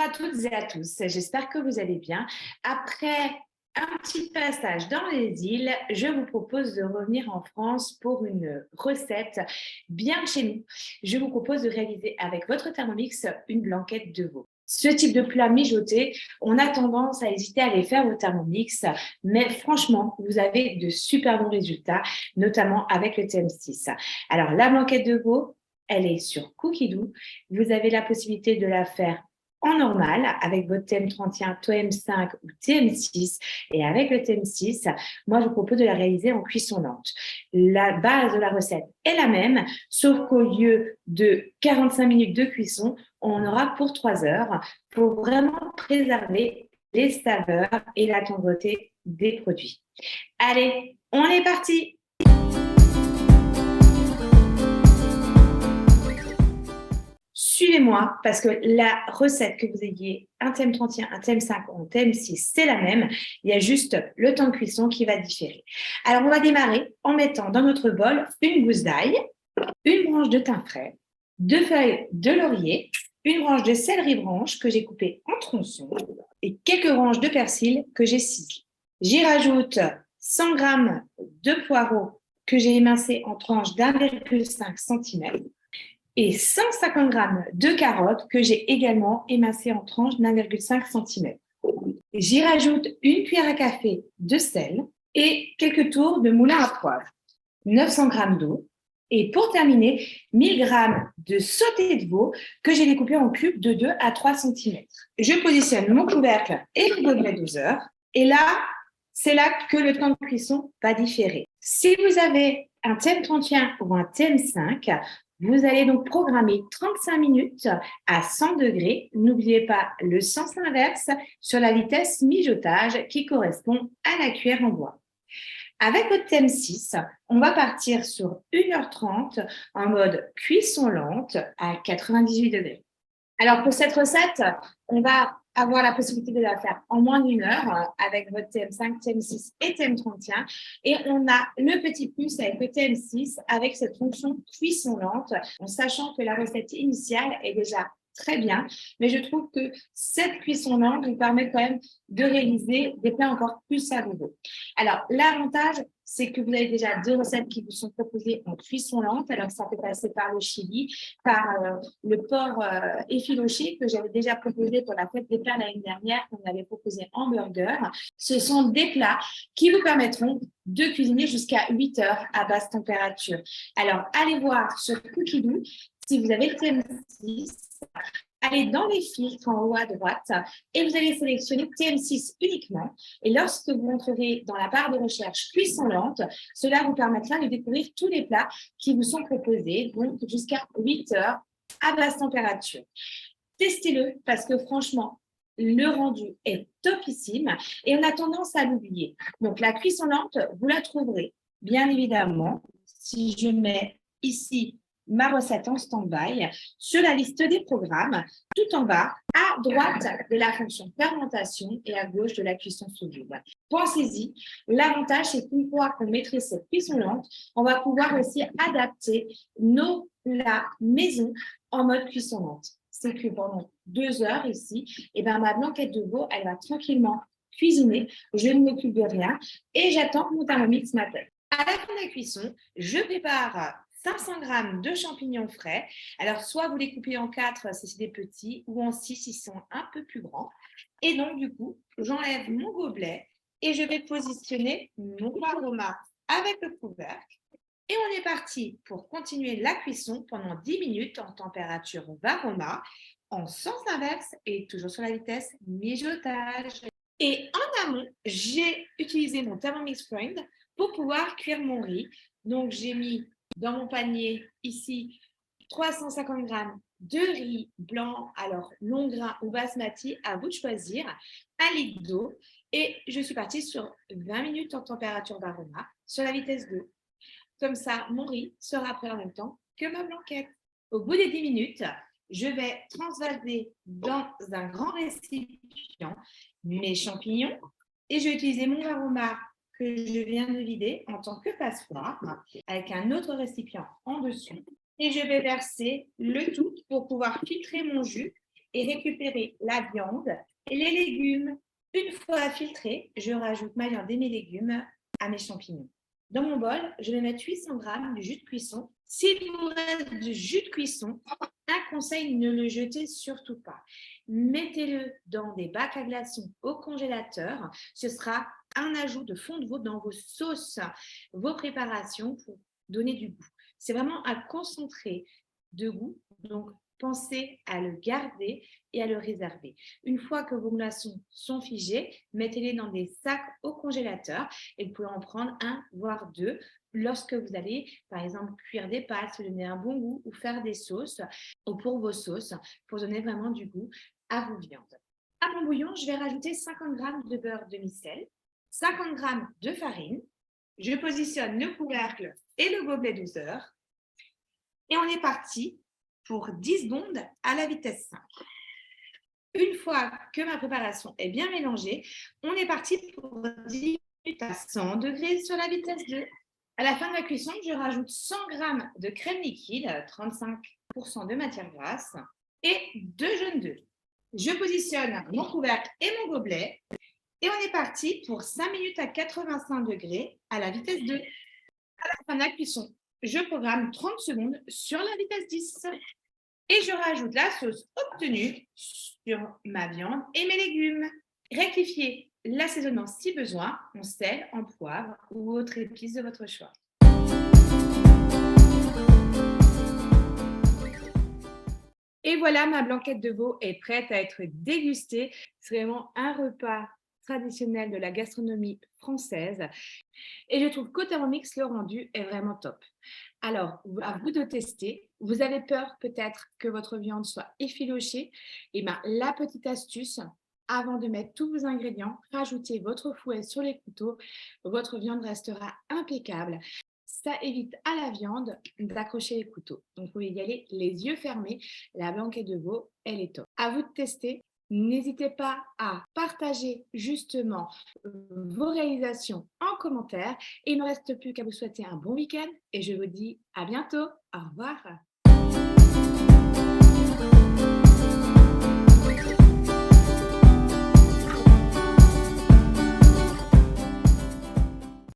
Bonjour à toutes et à tous, j'espère que vous allez bien. Après un petit passage dans les îles, je vous propose de revenir en France pour une recette bien de chez nous. Je vous propose de réaliser avec votre Thermomix une blanquette de veau. Ce type de plat mijoté, on a tendance à hésiter à les faire au Thermomix, mais franchement, vous avez de super bons résultats, notamment avec le TM6. Alors, la blanquette de veau, elle est sur Cookidoo. Vous avez la possibilité de la faire en normal avec votre TM31, TM5 ou TM6. Et avec le TM6, moi, je vous propose de la réaliser en cuisson lente. La base de la recette est la même, sauf qu'au lieu de 45 minutes de cuisson, on en aura pour 3 heures pour vraiment préserver les saveurs et la tendreté des produits. Allez, on est parti! Suivez-moi parce que la recette, que vous ayez un thème 31, un thème 5 ou un thème 6, c'est la même. Il y a juste le temps de cuisson qui va différer. Alors, on va démarrer en mettant dans notre bol une gousse d'ail, une branche de thym frais, 2 feuilles de laurier, une branche de céleri branche que j'ai coupée en tronçons et quelques branches de persil que j'ai ciselées. J'y rajoute 100 g de poireaux que j'ai émincés en tranches d'1,5 cm et 150 g de carottes que j'ai également émincées en tranches d'1,5 cm. J'y rajoute une cuillère à café de sel et quelques tours de moulin à poivre, 900 g d'eau et pour terminer, 1000 g de sauté de veau que j'ai découpé en cubes de 2 à 3 cm. Je positionne mon couvercle et le gobelet doseur et là, c'est là que le temps de cuisson va différer. Si vous avez un TM31 ou un TM5, vous allez donc programmer 35 minutes à 100 degrés. N'oubliez pas le sens inverse sur la vitesse mijotage qui correspond à la cuillère en bois. Avec votre thème 6, on va partir sur 1h30 en mode cuisson lente à 98 degrés. Alors, pour cette recette, on va avoir la possibilité de la faire en moins d'une heure avec votre TM5, TM6 et TM31. Et on a le petit plus avec le TM6 avec cette fonction cuisson lente, en sachant que la recette initiale est déjà très bien, mais je trouve que cette cuisson lente nous permet quand même de réaliser des plats encore plus savoureux. Alors, l'avantage, c'est que vous avez déjà 2 recettes qui vous sont proposées en cuisson lente. Alors, ça peut passer par le chili, par le porc effiloché que j'avais déjà proposé pour la fête des plats l'année dernière, qu'on avait proposé en burger. Ce sont des plats qui vous permettront de cuisiner jusqu'à 8 heures à basse température. Alors, allez voir sur Cookidoo si vous avez le TM6. Allez dans les filtres en haut à droite et vous allez sélectionner TM6 uniquement. Et lorsque vous entrerez dans la barre de recherche cuisson lente, cela vous permettra de découvrir tous les plats qui vous sont proposés, donc jusqu'à 8 heures à basse température. Testez-le parce que franchement, le rendu est topissime et on a tendance à l'oublier. Donc la cuisson lente, vous la trouverez bien évidemment si je mets ici ma recette en stand-by sur la liste des programmes, tout en bas, à droite de la fonction fermentation et à gauche de la cuisson sous vide. Pensez-y, l'avantage, c'est qu'une fois qu'on maîtrise cette cuisson lente, on va pouvoir aussi adapter nos plats maison en mode cuisson lente. C'est que pendant 2 heures ici, et ben, ma blanquette de veau, elle va tranquillement cuisiner, je ne m'occupe de rien et j'attends que mon Thermomix m'appelle. À la fin de la cuisson, je prépare 500 g de champignons frais. Alors, soit vous les coupez en 4 si c'est des petits, ou en 6 si sont un peu plus grands. Et donc, du coup, j'enlève mon gobelet et je vais positionner mon aroma avec le couvercle. Et on est parti pour continuer la cuisson pendant 10 minutes en température varoma, en sens inverse et toujours sur la vitesse mijotage. Et en amont, j'ai utilisé mon Thermomix Friend pour pouvoir cuire mon riz. Donc, j'ai mis dans mon panier ici 350 g de riz blanc, alors long grain ou basmati, à vous de choisir, 1 litre d'eau. Et je suis partie sur 20 minutes en température varoma sur la vitesse 2. Comme ça, mon riz sera prêt en même temps que ma blanquette. Au bout des 10 minutes, je vais transvaser dans un grand récipient mes champignons et je vais utiliser mon aroma que je viens de vider en tant que passoire avec un autre récipient en dessous. Et je vais verser le tout pour pouvoir filtrer mon jus et récupérer la viande et les légumes. Une fois filtré, je rajoute ma viande et mes légumes à mes champignons. Dans mon bol, je vais mettre 800 g de jus de cuisson. S'il vous reste du jus de cuisson, un conseil, ne le jetez surtout pas. Mettez-le dans des bacs à glaçons au congélateur. Ce sera un ajout de fond de veau dans vos sauces, vos préparations pour donner du goût. C'est vraiment un concentré de goût, donc pensez à le garder et à le réserver. Une fois que vos glaçons sont figés, mettez-les dans des sacs au congélateur et vous pouvez en prendre un, voire deux, lorsque vous allez, par exemple, cuire des pâtes, se donner un bon goût ou faire des sauces ou pour vos sauces, pour donner vraiment du goût à vos viandes. À mon bouillon, je vais rajouter 50 g de beurre demi-sel, 50 g de farine. Je positionne le couvercle et le gobelet 12 heures. Et on est parti pour 10 secondes à la vitesse 5. Une fois que ma préparation est bien mélangée, on est parti pour 10 minutes à 100 degrés sur la vitesse 2. À la fin de la cuisson, je rajoute 100 g de crème liquide, 35% de matière grasse et 2 jaunes d'œufs. Je positionne mon couvercle et mon gobelet et on est parti pour 5 minutes à 85 degrés à la vitesse 2. À la fin de la cuisson, je programme 30 secondes sur la vitesse 10 et je rajoute la sauce obtenue sur ma viande et mes légumes. Rectifiez l'assaisonnement si besoin, en sel, en poivre ou autre épice de votre choix. Et voilà, ma blanquette de veau est prête à être dégustée. C'est vraiment un repas traditionnel de la gastronomie française. Et je trouve qu'au Thermomix, le rendu est vraiment top. Alors, à vous de tester. Vous avez peur peut-être que votre viande soit effilochée? Eh bien, la petite astuce, avant de mettre tous vos ingrédients, rajoutez votre fouet sur les couteaux. Votre viande restera impeccable. Ça évite à la viande d'accrocher les couteaux. Donc, vous pouvez y aller les yeux fermés. La blanquette de veau, elle est top. À vous de tester. N'hésitez pas à partager justement vos réalisations en commentaire. Et il ne me reste plus qu'à vous souhaiter un bon week-end et je vous dis à bientôt. Au revoir.